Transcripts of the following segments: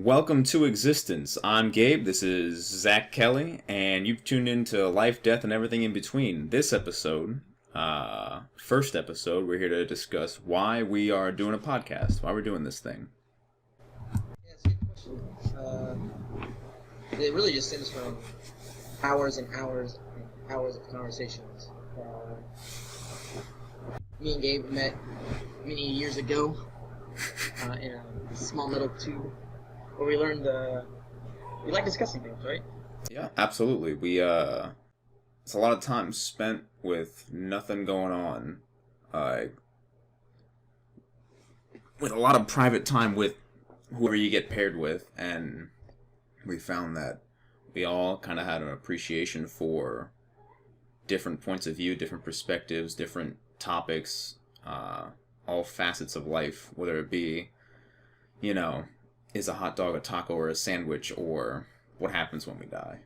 Welcome to Existence. I'm Gabe, this is Zach Kelly, and you've tuned into Life, Death, and Everything in Between. This episode, first episode, we're here to discuss why we are doing a podcast, why we're doing this thing. Yeah, it's a good question. It really just stems from hours and hours and hours of conversations. Me and Gabe met many years ago in a small little tube where we learned we like discussing things, right? Yeah, absolutely. It's a lot of time spent with nothing going on, with a lot of private time with whoever you get paired with, and we found that we all kind of had an appreciation for different points of view, different perspectives, different topics, all facets of life, whether it be, is a hot dog a taco or a sandwich, or what happens when we die.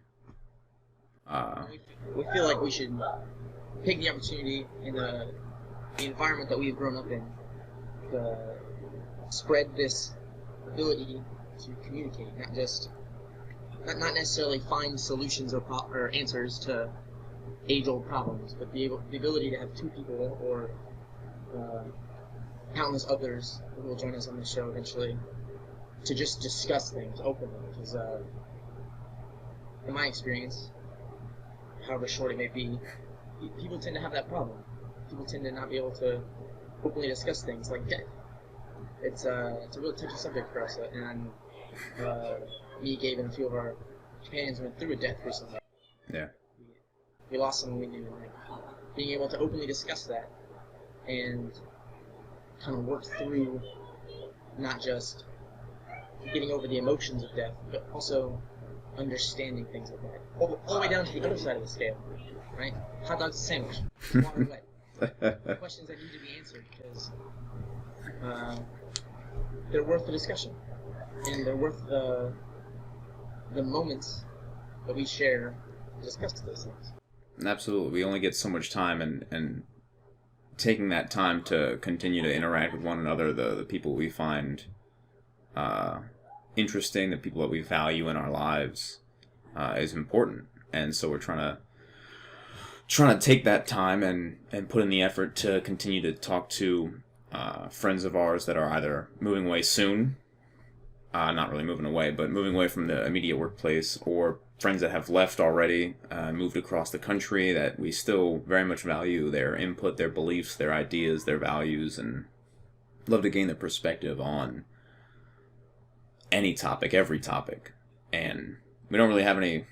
We feel like we should take the opportunity in the environment that we've grown up in to spread this ability to communicate, not necessarily find solutions or answers to age-old problems, but the ability to have two people or countless others who will join us on the show eventually to just discuss things openly. Because in my experience, however short it may be, people tend to have that problem. People tend to not be able to openly discuss things like death. It's a really touchy subject for us, and me, Gabe, and a few of our companions went through a death recently. Yeah. We lost someone we knew. Like, being able to openly discuss that and kind of work through not just getting over the emotions of death, but also understanding things like that. All the way down to the other side of the scale, right? Hot dog's a sandwich. Water wet. Questions that need to be answered because they're worth the discussion, and they're worth the moments that we share to discuss those things. Absolutely. We only get so much time, and taking that time to continue to interact with one another, the people we find interesting, the people that we value in our lives, is important. And so we're trying to take that time and put in the effort to continue to talk to friends of ours that are either moving away soon, not really moving away, but moving away from the immediate workplace, or friends that have left already, moved across the country, that we still very much value their input, their beliefs, their ideas, their values, and love to gain their perspective on any topic, every topic. And we don't really have any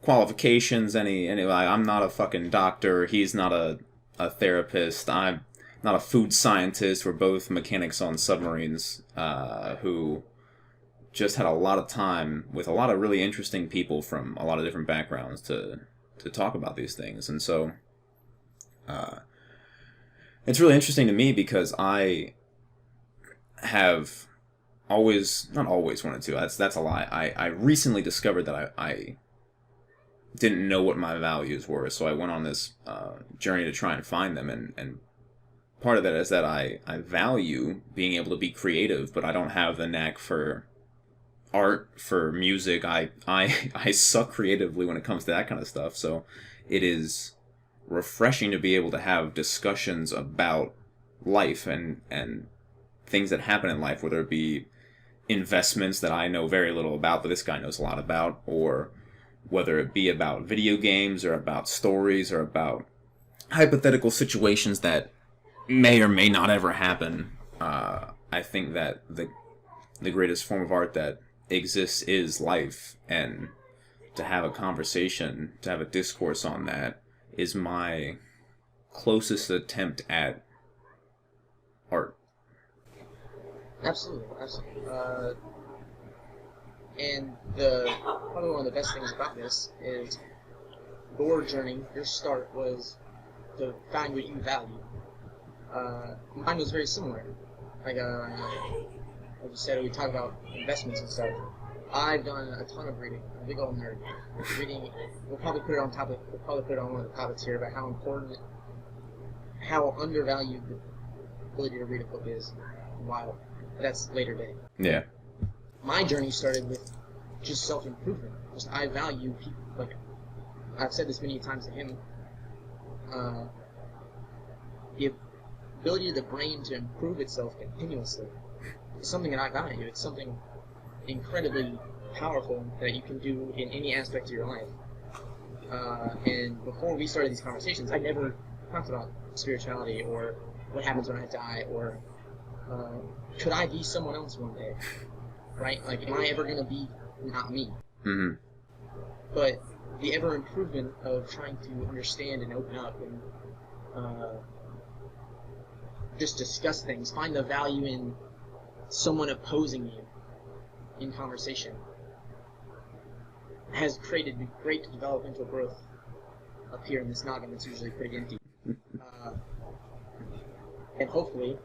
qualifications, any like, I'm not a fucking doctor, he's not a therapist, I'm not a food scientist. We're both mechanics on submarines, who just had a lot of time with a lot of really interesting people from a lot of different backgrounds to talk about these things. And so it's really interesting to me because I have not always wanted to, that's a lie. I recently discovered that I didn't know what my values were, so I went on this journey to try and find them, and part of that is that I value being able to be creative, but I don't have the knack for art, for music. I suck creatively when it comes to that kind of stuff, so it is refreshing to be able to have discussions about life and things that happen in life, whether it be investments that I know very little about but this guy knows a lot about, or whether it be about video games or about stories or about hypothetical situations that may or may not ever happen. I think that the greatest form of art that exists is life, and to have a conversation, to have a discourse on that, is my closest attempt at art. Absolutely. And probably one of the best things about this is your journey, your start was to find what you value. Mine was very similar. Like you said, we talk about investments and stuff. I've done a ton of reading. I'm a big old nerd. Reading, we'll probably put it on one of the topics here about how undervalued the ability to read a book is. Wow. That's later day. Yeah. my journey started with just self-improvement. Just I value people. Like I've said this many times to him. The ability of the brain to improve itself continuously is something that I value. It's something incredibly powerful that you can do in any aspect of your life. And before we started these conversations, I never talked about spirituality or what happens when I die or could I be someone else one day, right? Like, am I ever going to be not me? Mm-hmm. But the ever improvement of trying to understand and open up and just discuss things, find the value in someone opposing you in conversation, has created great developmental growth up here in this noggin that's usually pretty empty. And hopefully,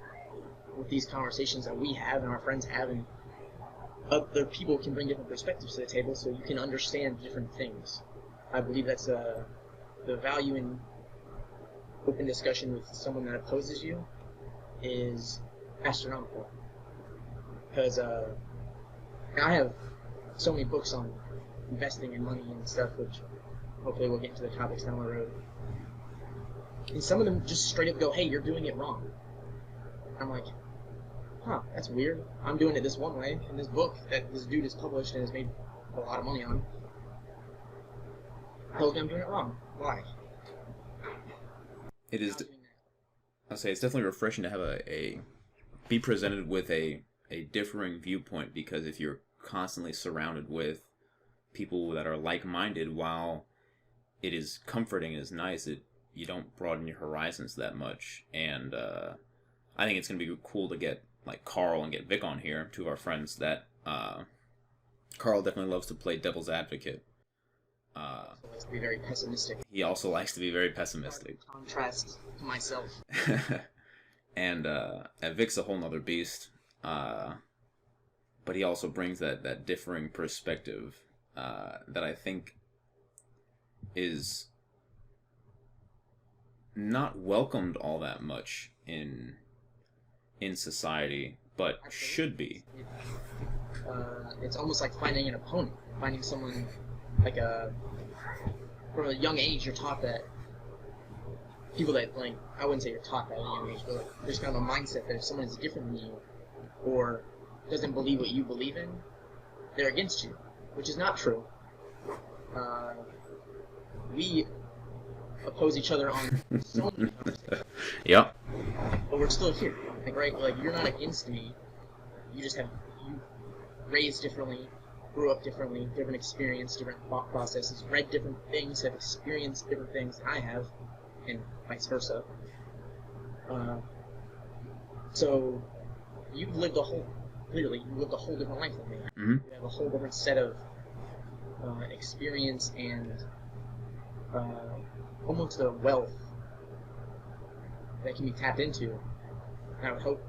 with these conversations that we have and our friends have, and other people can bring different perspectives to the table so you can understand different things. I believe that's the value in open discussion with someone that opposes you is astronomical. Because I have so many books on investing in money and stuff, which hopefully we'll get into the topics down the road. And some of them just straight up go, hey, you're doing it wrong. I'm like, huh, that's weird. I'm doing it this one way, in this book that this dude has published and has made a lot of money on. I told him I'm doing it wrong. Why? It is. I'll say it's definitely refreshing to have be presented with a differing viewpoint, because if you're constantly surrounded with people that are like-minded, while it is comforting and is nice, you don't broaden your horizons that much. And I think it's going to be cool to get like Carl and get Vic on here, two of our friends that Carl definitely loves to play devil's advocate. He likes to be very pessimistic. He also likes to be very pessimistic. Contrast to myself. And Vic's a whole nother beast. But he also brings that differing perspective that I think is not welcomed all that much in society, but should be. It's almost like finding an opponent, finding someone like from a young age you're taught that people that, like, I wouldn't say you're taught that at a young age, but like, there's kind of a mindset that if someone is different than you or doesn't believe what you believe in, they're against you, which is not true. We oppose each other on so many conversations. Yeah. But we're still here. Like, right? Like, you're not against me. You just have you raised differently, grew up differently, different experience, different thought processes, read different things, have experienced different things than I have, and vice versa. So you've lived clearly, you lived a whole different life than me. Mm-hmm. You have a whole different set of experience and almost a wealth that can be tapped into. And I would hope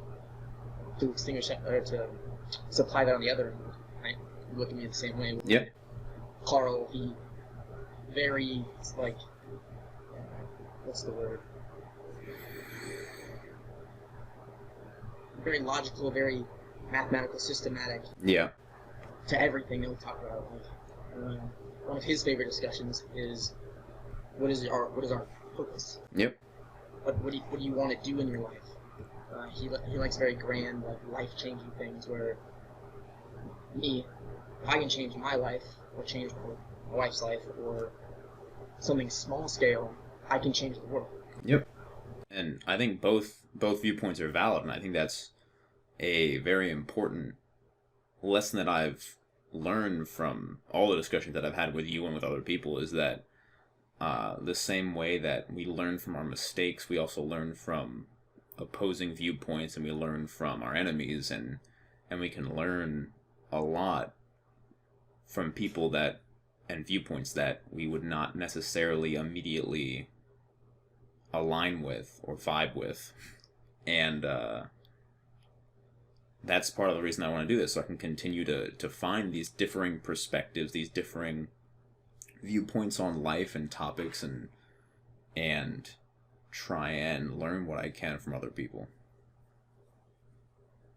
to extinguish that, or to supply that on the other end. Right? You look at me the same way. Yeah. Carl, he very, like, what's the word? Very logical, very mathematical, systematic. Yeah. To everything that we talk about. Like, one of his favorite discussions is what is our purpose? Yep. What do you want to do in your life? He likes very grand, like, life-changing things. Where me, if I can change my life or change my wife's life or something small scale, I can change the world. Yep. And I think both viewpoints are valid, and I think that's a very important lesson that I've learned from all the discussions that I've had with you and with other people, is that the same way that we learn from our mistakes, we also learn from opposing viewpoints, and we learn from our enemies, and we can learn a lot from people and viewpoints that we would not necessarily immediately align with or vibe with. And that's part of the reason I want to do this, so I can continue to find these differing perspectives, these differing viewpoints on life and topics, and try and learn what I can from other people.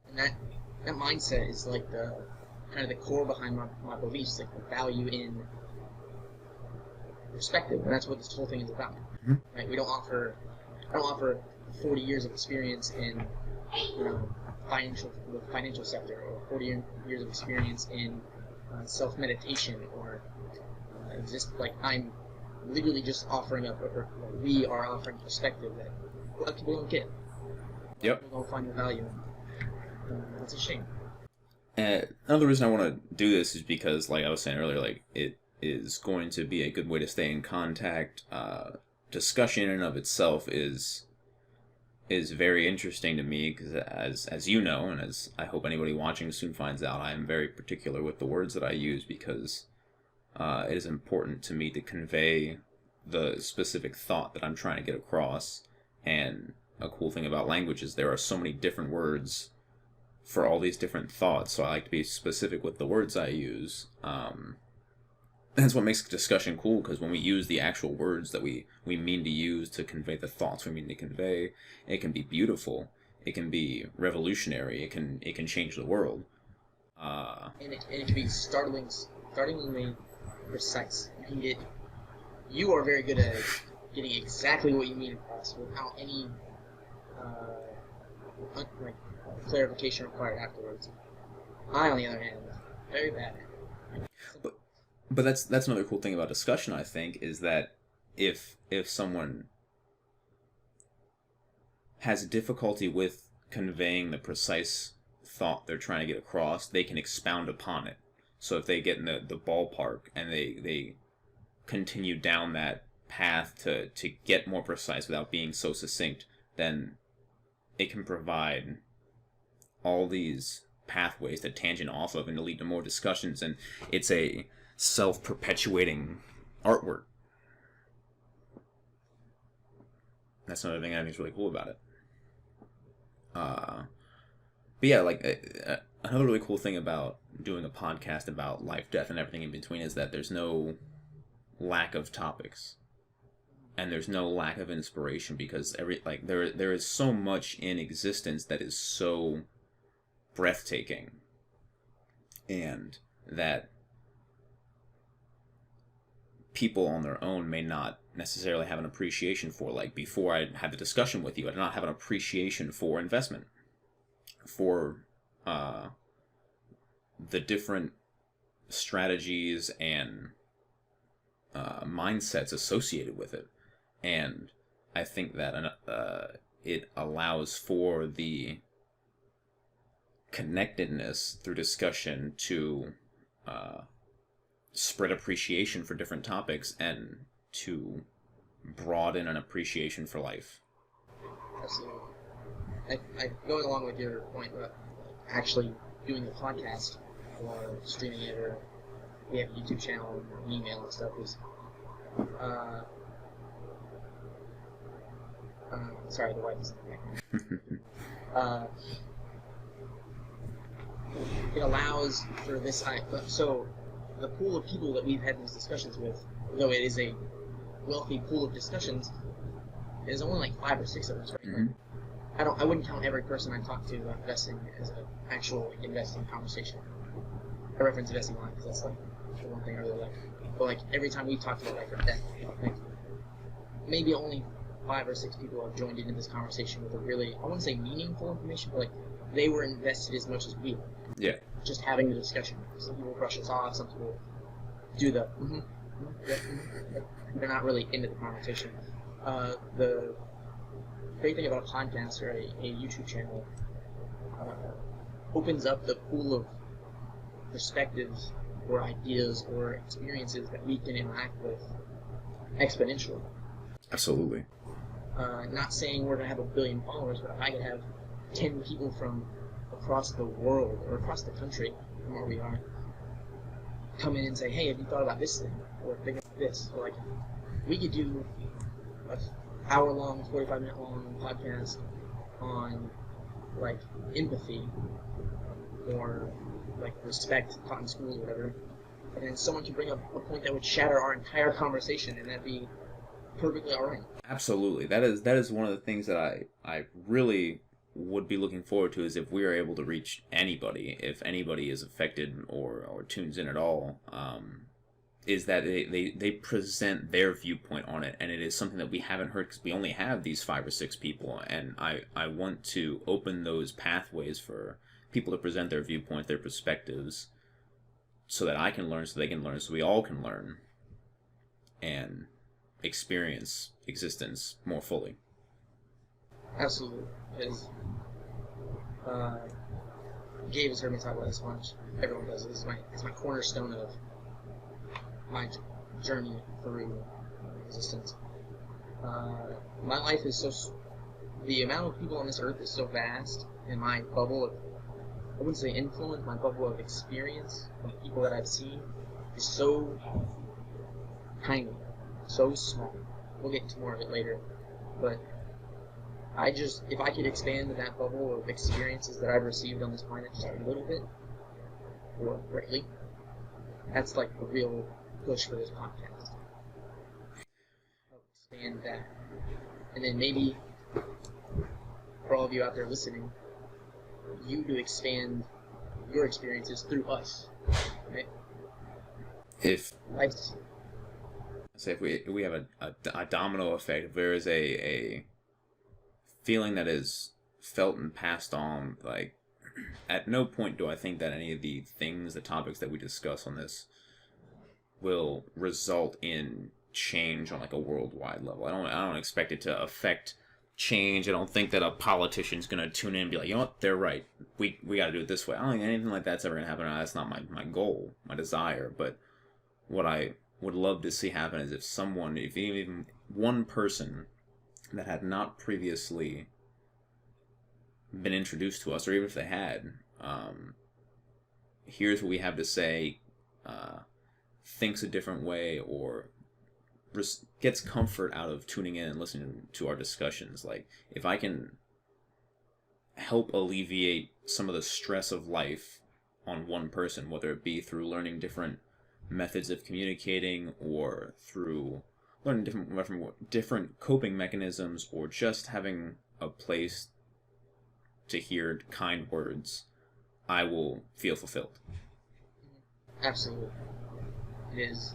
And that mindset is like the kind of the core behind my beliefs, like the value in perspective, and that's what this whole thing is about. Mm-hmm. Right? I don't offer 40 years of experience in, you know, the financial sector, or 40 years of experience in self-meditation, or I'm literally just offering up, or we are offering perspective that a lot of people don't get. Yep. People don't find the value in. It's a shame. And another reason I want to do this is because, like I was saying earlier, like it is going to be a good way to stay in contact. Discussion in and of itself is very interesting to me because, as you know, and as I hope anybody watching soon finds out, I am very particular with the words that I use because it is important to me to convey the specific thought that I'm trying to get across. And a cool thing about language is there are so many different words for all these different thoughts, so I like to be specific with the words I use. That's what makes discussion cool, because when we use the actual words that we mean to use to convey the thoughts we mean to convey, it can be beautiful, it can be revolutionary, it can change the world. And it can be startlingly precise. You are very good at getting exactly what you mean across without any clarification required afterwards. I, on the other hand, very bad. But that's another cool thing about discussion, I think, is that if someone has difficulty with conveying the precise thought they're trying to get across, they can expound upon it. So if they get in the ballpark and they continue down that path to get more precise without being so succinct, then it can provide all these pathways to tangent off of and to lead to more discussions, and it's a self-perpetuating artwork. That's another thing I think is really cool about it. But yeah, like another really cool thing about doing a podcast about life, death, and everything in between is that there's no lack of topics, and there's no lack of inspiration, because there is so much in existence that is so breathtaking, and that people on their own may not necessarily have an appreciation for. Like before I had the discussion with you, I did not have an appreciation for investment, for the different strategies and mindsets associated with it. And I think that it allows for the connectedness through discussion to spread appreciation for different topics and to broaden an appreciation for life. Absolutely. I going along with your point about actually doing the podcast or streaming it, or we have a YouTube channel and email and stuff, is sorry, the wife is in the background. It allows for this. So the pool of people that we've had these discussions with, though it is a wealthy pool of discussions, there's only like 5 or 6 of us, right? Mm-hmm. I wouldn't count every person I talk to about investing as an actual investing conversation. I reference investing a lot because that's like the one thing I really like. But like every time we talked about life or death, like maybe only 5 or 6 people have joined in this conversation with a really, I wouldn't say meaningful information, but like they were invested as much as we were. Yeah. Just having the discussion. Some people brush us off, some people do the they're not really into the conversation. The great thing about a podcast or a YouTube channel opens up the pool of perspectives or ideas or experiences that we can interact with exponentially. Absolutely. Not saying we're going to have 1 billion followers, but if I could have 10 people from across the world or across the country from where we are come in and say, hey, have you thought about this thing? Or think about this? Or like, we could do an hour-long, 45-minute-long podcast on like empathy or like respect taught in schools or whatever, and then someone can bring up a point that would shatter our entire conversation, and that'd be perfectly all right. Absolutely. That is one of the things that I really would be looking forward to is if we are able to reach anybody, if anybody is affected or tunes in at all, is that they present their viewpoint on it, and it is something that we haven't heard because we only have these 5 or 6 people, and I want to open those pathways for people to present their viewpoint, their perspectives, so that I can learn, so they can learn, so we all can learn and experience existence more fully. Absolutely. Because Gabe has heard me talk about this much. Everyone does. It's my cornerstone of my journey through existence. My life is the amount of people on this earth is so vast, and my bubble of, I wouldn't say influence, my bubble of experience of people that I've seen is so tiny, so small. We'll get into more of it later, but if I could expand that bubble of experiences that I've received on this planet just a little bit, or greatly, that's like the real push for this podcast. I'll expand that. And then maybe, for all of you out there listening, you to expand your experiences through us, right? If we have a domino effect, if there is a feeling that is felt and passed on, like, at no point do I think that any of the topics that we discuss on this will result in change on like a worldwide level. I don't expect it to affect change. I don't think that a politician's gonna tune in and be like, you know what, they're right. We got to do it this way. I don't think anything like that's ever gonna happen. That's not my goal, my desire. But what I would love to see happen is if even one person that had not previously been introduced to us, or even if they had, here's what we have to say, thinks a different way, or gets comfort out of tuning in and listening to our discussions. Like, if I can help alleviate some of the stress of life on one person, whether it be through learning different methods of communicating, or through learning different coping mechanisms, or just having a place to hear kind words, I will feel fulfilled. Absolutely. It is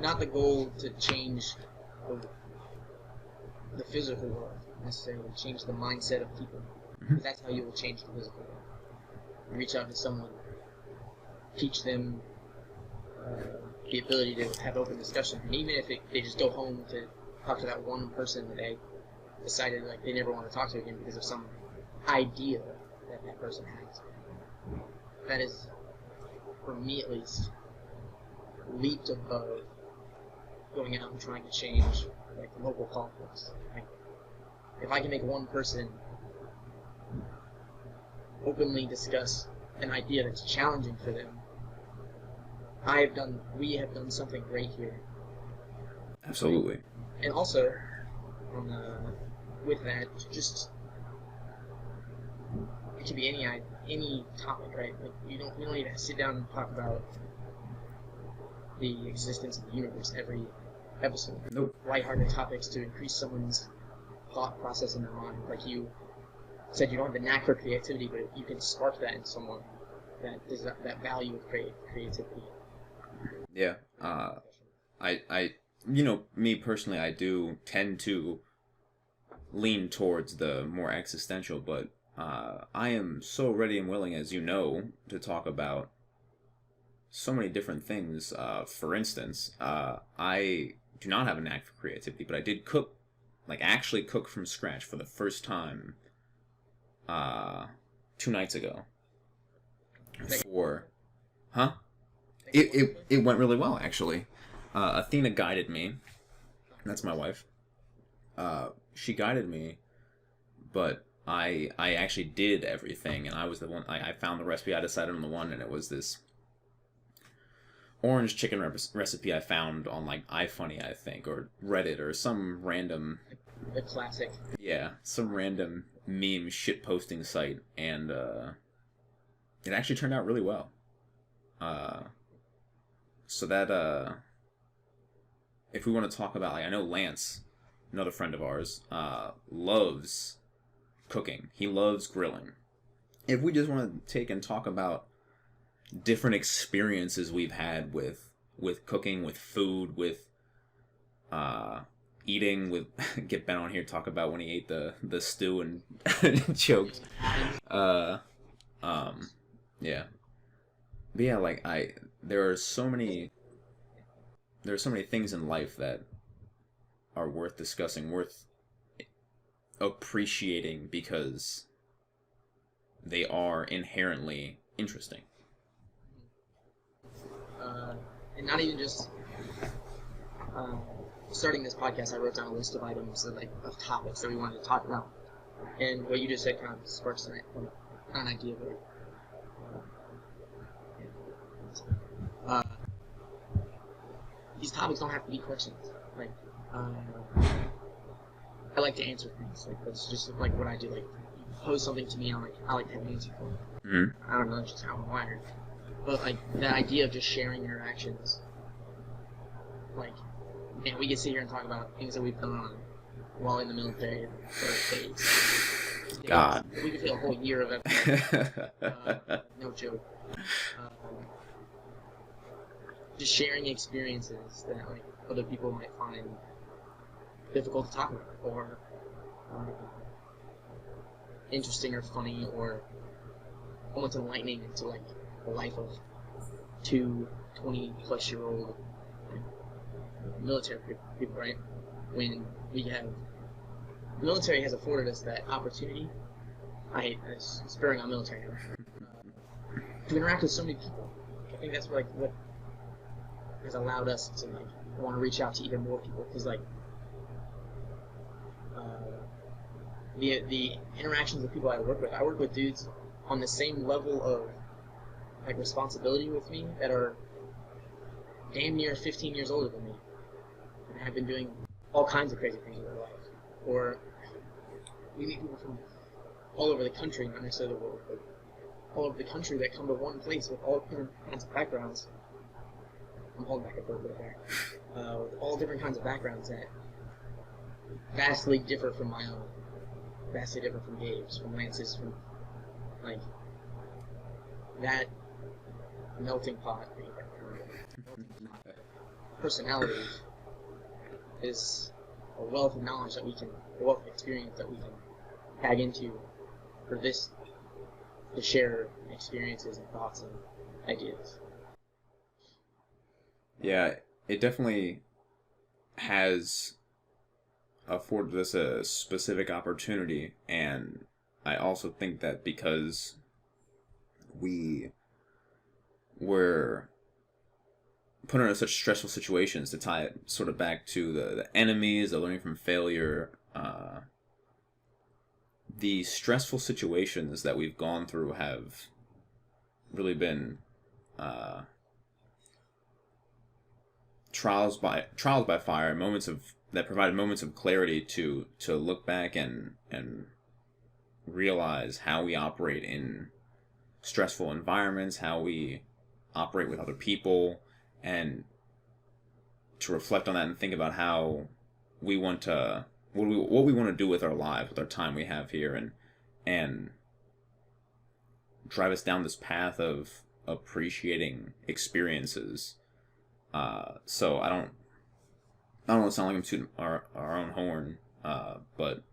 not the goal to change the physical world, necessarily change the mindset of people. Because that's how you will change the physical world. You reach out to someone, teach them the ability to have open discussion, and even if they just go home to talk to that one person that they decided like they never want to talk to again because of some idea that person has, that is, for me at least, leaped above going out and trying to change like local conflicts. Like, if I can make one person openly discuss an idea that's challenging for them, we have done something great here. Absolutely. And also, with that, just it can be any topic, right? Like, we don't need to sit down and talk about the existence of the universe every episode. Nope. Lighthearted topics to increase someone's thought process in their mind. Like you said, you don't have the knack for creativity, but you can spark that in someone. That value of creativity. Yeah. Me personally, I do tend to lean towards the more existential, but I am so ready and willing, as you know, to talk about so many different things. For instance, I do not have a knack for creativity, but I did cook, actually cook from scratch for the first time 2 nights ago. It went really well, actually. Athena guided me. That's my wife. She guided me, but I actually did everything, and I was the one. I found the recipe. I decided on the one, and it was this orange chicken recipe I found on iFunny, I think, or Reddit, or some random. The classic. Yeah, some random meme shitposting site, and it actually turned out really well. So that if we want to talk about, I know Lance, another friend of ours, loves cooking. He loves grilling. If we just want to take and talk about different experiences we've had with cooking, with food, with eating, with get Ben on here talk about when he ate the stew and choked. Yeah. But yeah, like there are so many things in life that are worth discussing, worth appreciating because they are inherently interesting. And not even just starting this podcast, I wrote down a list of items of topics that we wanted to talk about, and what you just said kind of sparks an idea. But these topics don't have to be questions. Like, I like to answer things. Like, that's just like what I do. Like, you pose something to me, and I like to have an answer for it. Mm-hmm. I don't know, that's just how I'm wired. But like the idea of just sharing interactions, like, man, we can sit here and talk about things that we've done while in the military for days. God, we could fill a whole year of episodes. No joke. Just sharing experiences that like other people might find difficult to talk about, or interesting or funny, or almost enlightening into like the life of two 20-plus-year-old military people, right? When we have the military has afforded us that opportunity. I hate this, spurring on military to interact with so many people. I think that's what has allowed us to like want to reach out to even more people, because like the interactions with people I work with dudes on the same level of like responsibility with me that are damn near 15 years older than me and have been doing all kinds of crazy things in their life. Or we meet people from all over the country, not necessarily the world, but all over the country that come to one place with all different kinds of backgrounds. I'm holding back a little bit there. With all different kinds of backgrounds that vastly differ from my own, vastly different from Gabe's, from Lance's, from like that melting pot. Personality is a wealth of knowledge that we can, a wealth of experience that we can tag into for this to share experiences and thoughts and ideas. Yeah, it definitely has afforded us a specific opportunity, and I also think that because we were put into such stressful situations, to tie it sort of back to the enemies, the learning from failure, the stressful situations that we've gone through have really been trials by fire, moments that provided moments of clarity to look back and realize how we operate in stressful environments, how we operate with other people, and to reflect on that and think about how we want to what we want to do with our lives, with our time we have here, and drive us down this path of appreciating experiences. So I don't want to sound like I'm tooting our own horn, but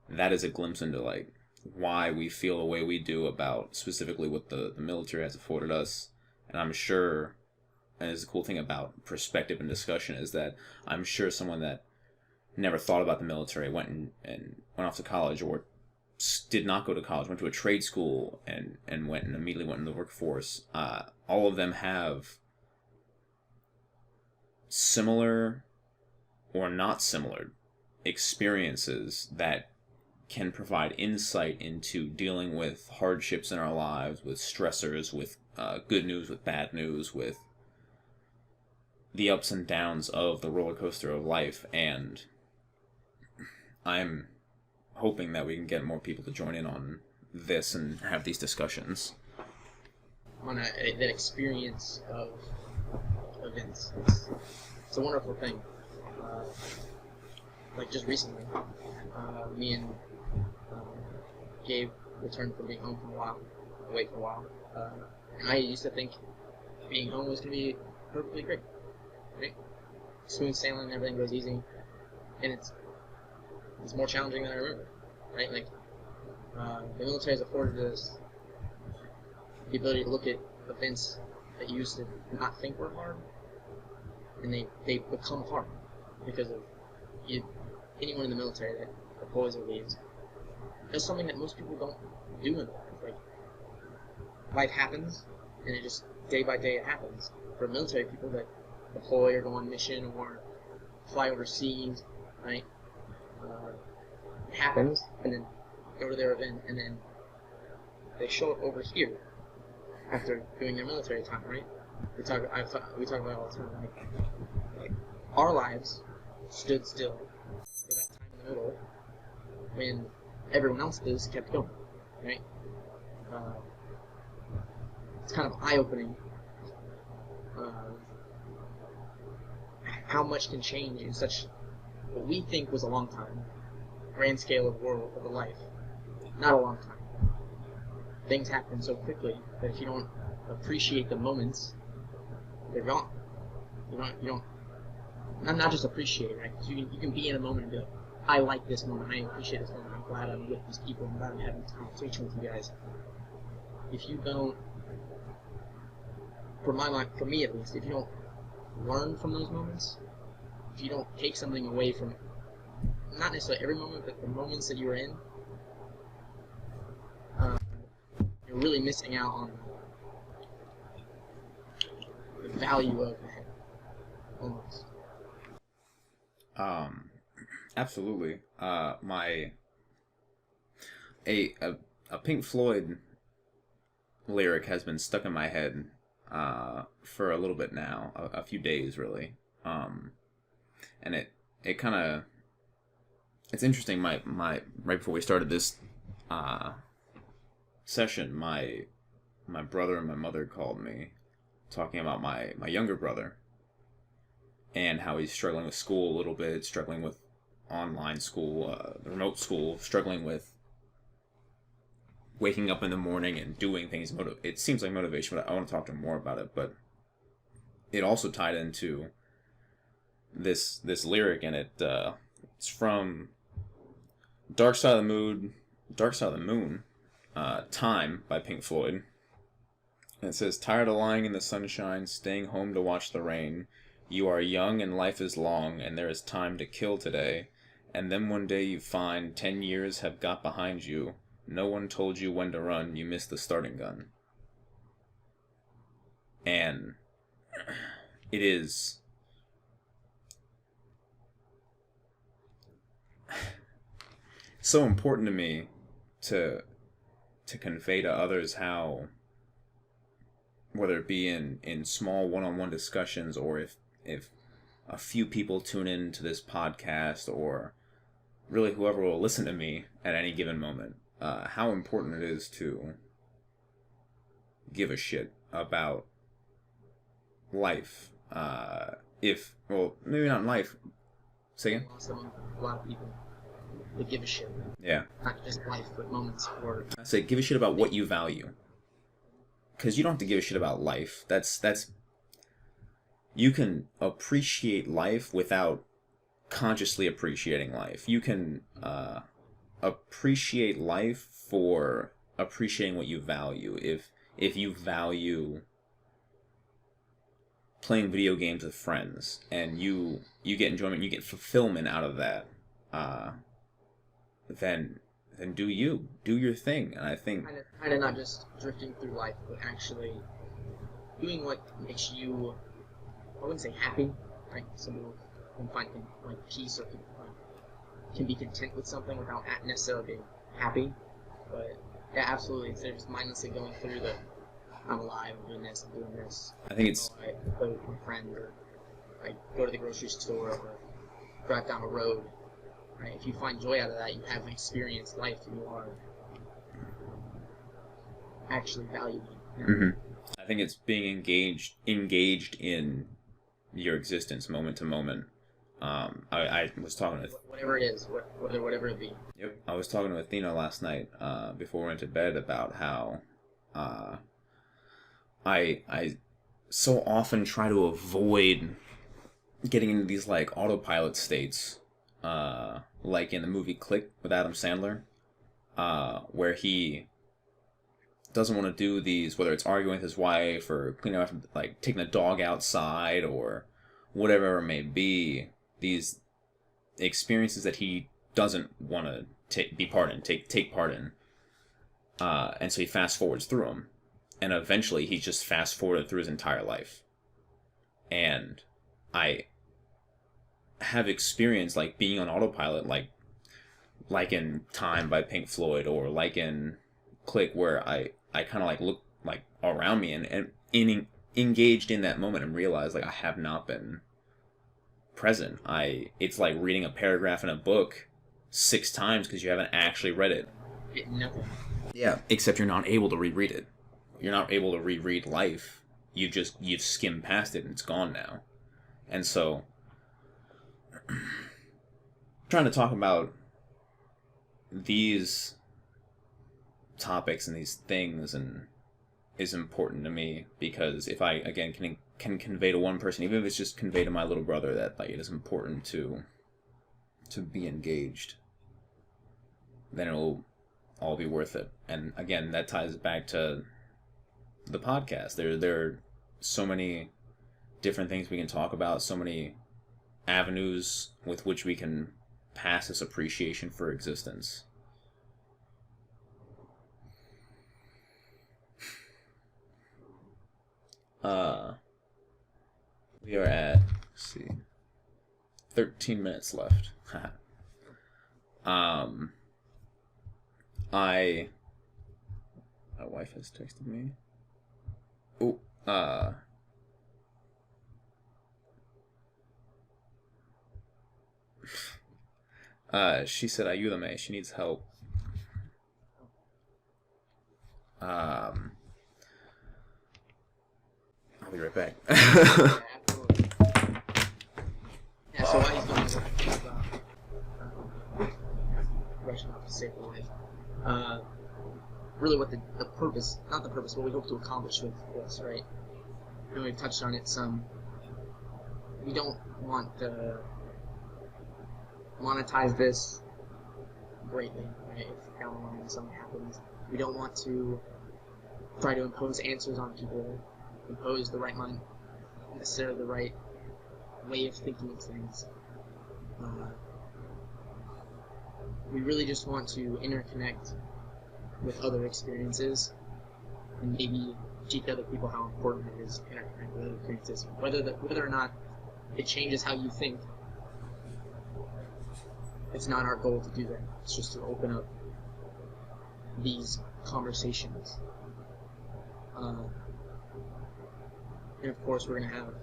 that is a glimpse into like why we feel the way we do about specifically what the military has afforded us. And I'm sure, and it's the cool thing about perspective and discussion, is that I'm sure someone that never thought about the military went off to college, or did not go to college, went to a trade school and immediately went into the workforce. All of them have similar or not similar experiences that can provide insight into dealing with hardships in our lives, with stressors, with good news, with bad news, with the ups and downs of the roller coaster of life. And I'm hoping that we can get more people to join in on this and have these discussions. On that experience of events. It's a wonderful thing. Like just recently, me and Gabe returned from being home for a while, away for a while, and I used to think being home was going to be perfectly great, right? Smooth sailing, everything goes easy, and it's more challenging than I remember, right? Like, the military has afforded us the ability to look at events that you used to not think were hard, and they become hard because of anyone in the military that deploys or leaves. That's something that most people don't do in life. Like, life happens, and it just, day by day it happens. For military people that deploy or go on mission or fly overseas, right? It happens, and then go to their event, and then they show up over here after doing their military time, right? We talk about it all the time. Like our lives stood still for that time in the middle when everyone else's kept going, right? It's kind of eye-opening how much can change in such what we think was a long time, grand scale of world of a life, not a long time. Things happen so quickly that if you don't appreciate the moments, they're gone. You don't not just appreciate it, right? You can be in a moment and be like, I like this moment, I appreciate this moment, I'm glad I'm with these people, I'm glad I'm having a conversation with you guys. If you don't, for me at least, if you don't learn from those moments, if you don't take something away from, not necessarily every moment, but the moments that you were in, you're really missing out on the value of that, almost. Absolutely. A Pink Floyd lyric has been stuck in my head for a little bit now, a few days really. And it kind of, it's interesting. My right before we started this session, my brother and my mother called me, talking about my younger brother and how he's struggling with school a little bit, struggling with online school, remote school, struggling with waking up in the morning and doing things. It seems like motivation, but I want to talk to him more about it. But it also tied into this lyric, and it's from Dark Side of the Moon, Time by Pink Floyd. And it says, tired of lying in the sunshine, staying home to watch the rain. You are young and life is long, and there is time to kill today. And then one day you find 10 years have got behind you. No one told you when to run, you missed the starting gun. And it is so important to me to convey to others how, whether it be in small one-on-one discussions, or if a few people tune in to this podcast, or really whoever will listen to me at any given moment, how important it is to give a shit about life. Well, maybe not life. Say again? A lot of people, they give a shit. Yeah. Not just life, but moments. Or I say give a shit about what you value. Because you don't have to give a shit about life. That's you can appreciate life without consciously appreciating life. You can appreciate life for appreciating what you value. If you value playing video games with friends and you get enjoyment, you get fulfillment out of that, then do your thing. And I think kind of not just drifting through life, but actually doing what makes you, I wouldn't say happy, right? Some people can find like peace, or can be content with something without necessarily being happy. But yeah, absolutely, instead of just mindlessly going through the, I'm alive, I'm doing this, I'm doing this. I think it's, I play with my friend, or I go to the grocery store, or drive down a road. Right? If you find joy out of that, you have experienced life, and you are actually valued. You know? Mm-hmm. I think it's being engaged in your existence moment to moment. I was talking with Whatever it is, whatever it be. Yep. I was talking to Athena last night, before we went to bed, about how uh, I so often try to avoid getting into these like autopilot states, like in the movie Click with Adam Sandler, where he doesn't want to do these, whether it's arguing with his wife or cleaning up, like taking the dog outside or whatever it may be. These experiences that he doesn't want to take part in, and so he fast forwards through them, and eventually he just fast forwarded through his entire life. And I have experienced like being on autopilot, like in Time by Pink Floyd, or like in Click, where I kind of like look like around me and engaged in that moment and realized like I have not been present. It's like reading a paragraph in a book 6 times because you haven't actually read it. Nothing. Yeah, except you're not able to reread it. You're not able to reread life. You've skimmed past it and it's gone now. And so, trying to talk about these topics and these things and is important to me, because if I again can convey to one person, even if it's just convey to my little brother, that like it is important to be engaged, then it'll all be worth it. And again, that ties back to the podcast. There are so many different things we can talk about, so many avenues with which we can pass this appreciation for existence. We are at, let's see, 13 minutes left. My wife has texted me. Oh, she said, ayúdame, she needs help. I'll be right back. Yeah, so while he's doing this, rushing off to save the life. Really what the purpose, not the purpose, what we hope to accomplish with this, right? And we've touched on it some. We don't want to monetize this greatly, right? If down the line something happens. We don't want to try to impose answers on people, impose the right mind, necessarily the right way of thinking of things. We really just want to interconnect with other experiences and maybe teach other people how important it is to interconnect with other experiences. Whether or not it changes how you think, it's not our goal to do that. It's just to open up these conversations. And of course, we're going to have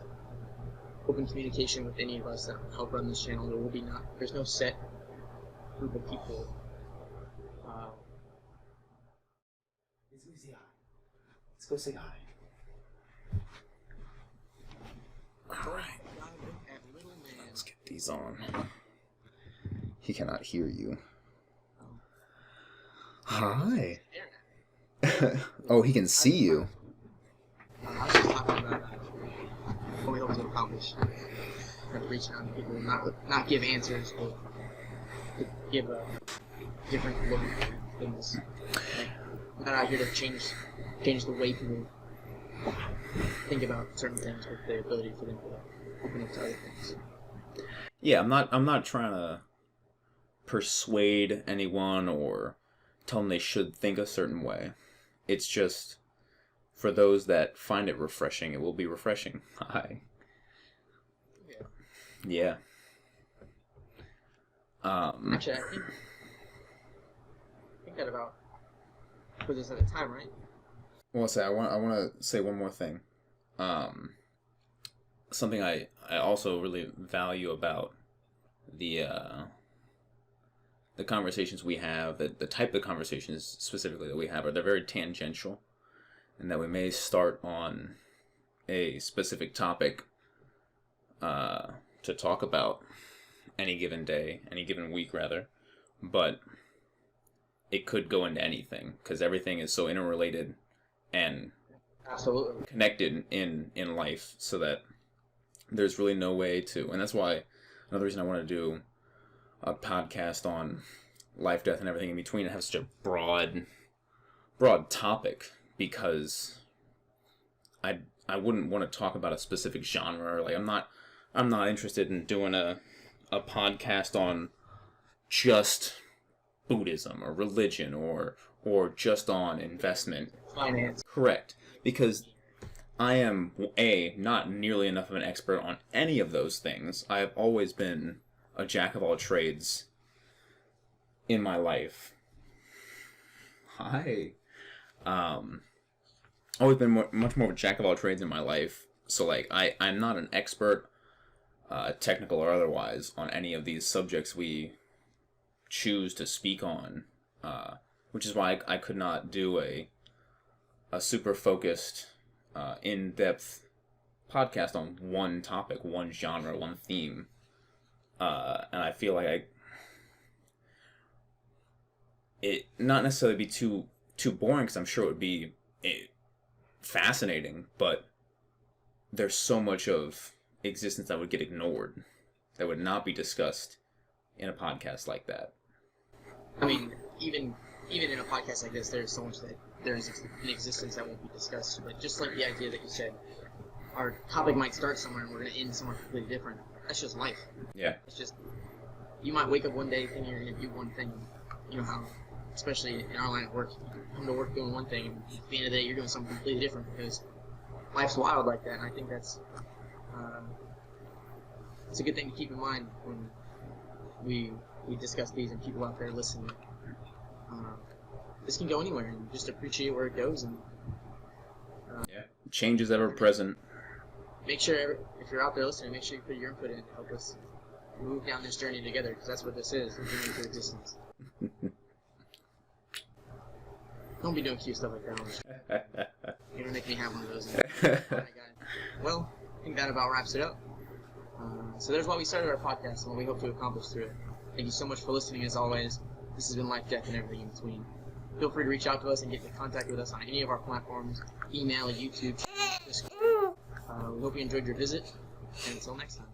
open communication with any of us that help run this channel. There's no set group of people. Let's go say hi. Alright. Let's get these on. He cannot hear you. Hi. Oh, he can see you. I was just talking about what we hope to accomplish. Reaching out to people, not give answers, but to give a different look at things. Like, not out here to change the way people think about certain things, with the ability for them to open up to other things. Yeah, I'm not trying to persuade anyone or tell them they should think a certain way. It's just for those that find it refreshing, it will be refreshing. Hi. Yeah. Actually, I think that about puts us at a time, right? Well, I want to say one more thing. Something I also really value about the conversations we have, the type of conversations specifically that we have, are they're very tangential, and that we may start on a specific topic to to talk about any given day, any given week rather, but it could go into anything because everything is so interrelated and Absolutely connected in life, so that there's really no way to. And that's why another reason I want to do a podcast on life, death, and everything in between, and have such a broad topic, because I wouldn't want to talk about a specific genre. Like I'm not interested in doing a podcast on just Buddhism or religion or just on investment. finance. Correct. Because I am, not nearly enough of an expert on any of those things. I have always been a jack of all trades in my life. Hi. Always been much more of a jack of all trades in my life. So, like, I'm not an expert, technical or otherwise, on any of these subjects we choose to speak on. Which is why I could not do a super focused, in-depth podcast on one topic, one genre, one theme. And I feel like it not necessarily be too boring, because I'm sure it would be fascinating, but there's so much of existence that would get ignored, that would not be discussed in a podcast like that. I mean, even in a podcast like this, there's so much that there's in existence that won't be discussed. But just like the idea that you said, our topic might start somewhere and we're going to end somewhere completely different. That's just life. Yeah. It's just, you might wake up one day thinking you're going to do one thing. You know how, especially in our line of work, you come to work doing one thing, and at the end of the day, you're doing something completely different, because life's wild like that. And I think that's it's a good thing to keep in mind when we discuss these and people out there listening. This can go anywhere, and just appreciate where it goes, and Change is ever present. make sure, if you're out there listening, make sure you put your input in to help us move down this journey together, because that's what this is, a journey through existence. Don't be doing cute stuff like that. You're gonna make me have one of those. Alright, guys. Well, I think that about wraps it up. So there's why we started our podcast and what we hope to accomplish through it. Thank you so much for listening, as always. This has been Life, Death, and Everything in Between. Feel free to reach out to us and get in contact with us on any of our platforms, email, YouTube, Discord. We hope you enjoyed your visit, and until next time.